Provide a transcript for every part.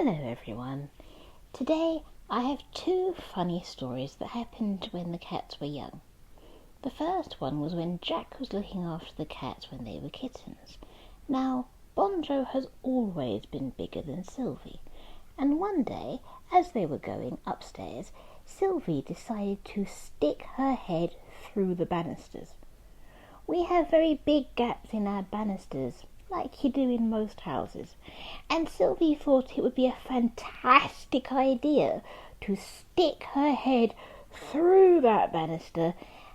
Hello everyone. Today I have two funny stories that happened when the cats were young. The first one was when Jack was looking after the cats when they were kittens. Now, Bonjo has always been bigger than Sylvie, and one day, as they were going upstairs, Sylvie decided to stick her head through the banisters. We have very big gaps in our banisters, like you do in most houses, and Sylvie thought it would be a fantastic idea to stick her head through that banister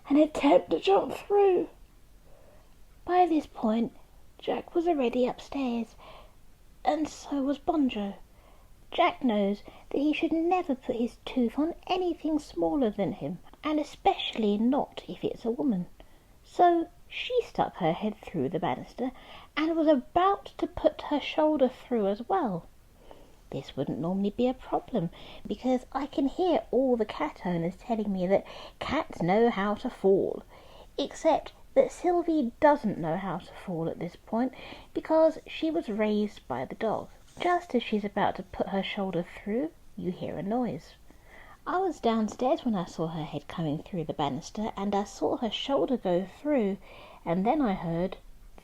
and attempt to jump through. By this point, Jack was already upstairs, and so was Bonjo. Jack knows that he should never put his tooth on anything smaller than him, and especially not if it's a woman. So she stuck her head through the banister and was about to put her shoulder through as well. This wouldn't normally be a problem, because I can hear all the cat owners telling me that cats know how to fall, except that Sylvie doesn't know how to fall at this point because she was raised by the dog. Just as she's about to put her shoulder through, you hear a noise. I was downstairs when I saw her head coming through the banister, and I saw her shoulder go through, and then I heard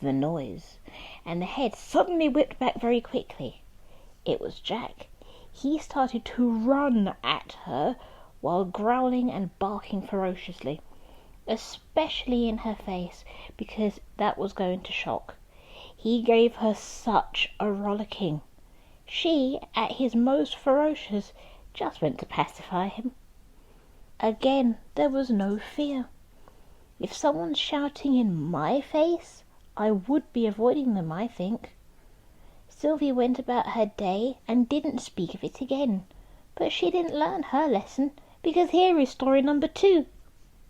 the noise, and the head suddenly whipped back very quickly. It was Jack. He started to run at her while growling and barking ferociously, especially in her face, because that was going to shock. He gave her such a rollicking. She, at his most ferocious, just went to pacify him. Again, there was no fear. If someone's shouting in my face, I would be avoiding them, I think. Sylvie went about her day and didn't speak of it again. But she didn't learn her lesson, because here is story number 2.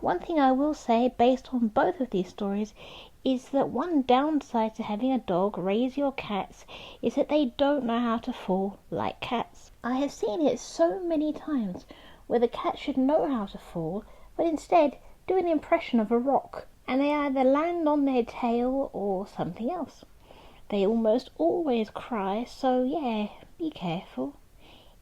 One thing I will say, based on both of these stories, is that one downside to having a dog raise your cats is that they don't know how to fall like cats. I have seen it so many times where the cat should know how to fall, but instead do an impression of a rock, and they either land on their tail or something else. They almost always cry, so yeah, be careful.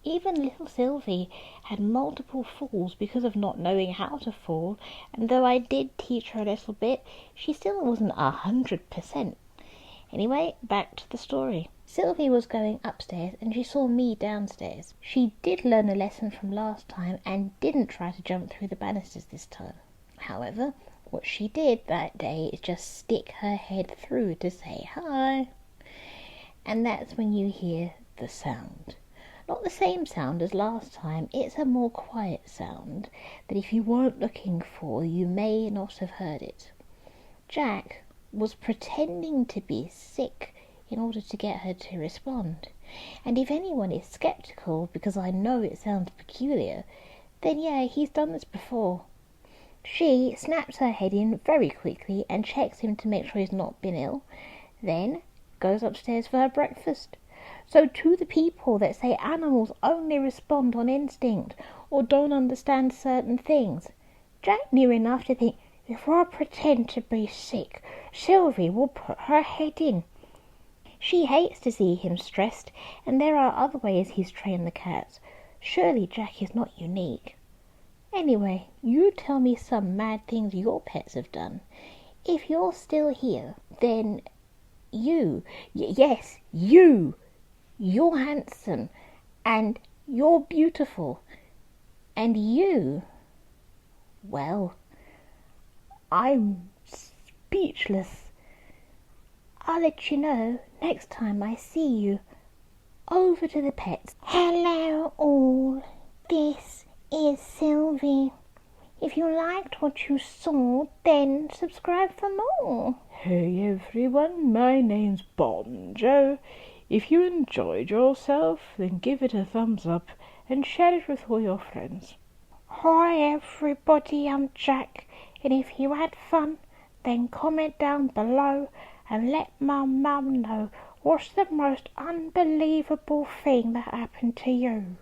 Even little Sylvie had multiple falls because of not knowing how to fall, and though I did teach her a little bit, she still wasn't 100%. Anyway, back to the story. Sylvie was going upstairs and she saw me downstairs. She did learn a lesson from last time and didn't try to jump through the banisters this time. However, what she did that day is just stick her head through to say hi. And that's when you hear the sound. Not the same sound as last time, it's a more quiet sound that if you weren't looking for, you may not have heard it. Jack was pretending to be sick in order to get her to respond. And if anyone is sceptical, because I know it sounds peculiar, then yeah, he's done this before. She snaps her head in very quickly and checks him to make sure he's not been ill, then goes upstairs for her breakfast. So to the people that say animals only respond on instinct or don't understand certain things, Jack knew enough to think, if I pretend to be sick, Sylvie will put her head in. She hates to see him stressed, and there are other ways he's trained the cats. Surely Jack is not unique. Anyway, you tell me some mad things your pets have done. If you're still here, then yes, you're handsome, and you're beautiful, and well, I'm speechless. I'll let you know next time I see you. Over to the pets. Hello all, this is Sylvie. If you liked what you saw, then subscribe for more. Hey everyone, my name's Bonjo. If you enjoyed yourself, then give it a thumbs up and share it with all your friends. Hi everybody, I'm Jack, and if you had fun, then comment down below and let my mum know what's the most unbelievable thing that happened to you.